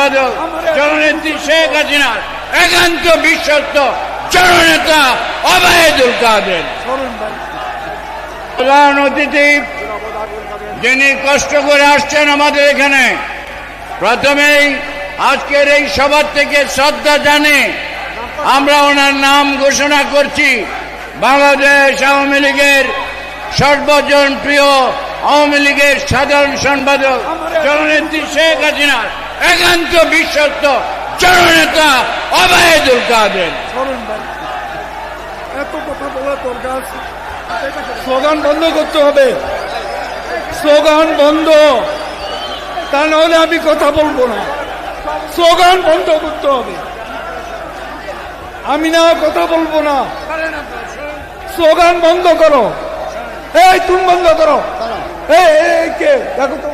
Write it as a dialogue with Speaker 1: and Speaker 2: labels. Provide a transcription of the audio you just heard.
Speaker 1: সম্পাদক জননেত্রী শেখ হাসিনার একান্ত বিশ্বস্ত জননেতা ওবায়দুল কাদের। প্রধান অতিথি যিনি কষ্ট করে আসছেন আমাদের এখানে, প্রথমেই আজকের এই সভা থেকে শ্রদ্ধা জানে আমরা ওনার নাম ঘোষণা করছি। বাংলাদেশ আওয়ামী লীগের সর্বজন প্রিয় আওয়ামী লীগের সাধারণ সম্পাদক জননেত্রী শেখ হাসিনার একান্ত বিশ্বস্ত জননেতা ওবায়দুল কাদের।
Speaker 2: এত কথা বলা তোর কাজ, স্লোগান বন্ধ করতে হবে, স্লোগান বন্ধ, তা নাহলে আমি কথা বলবো না। স্লোগান বন্ধ করতে হবে, আমি না কথা বলবো না। স্লোগান বন্ধ করো, এই তুমি বন্ধ করো। এই কে দেখো তো।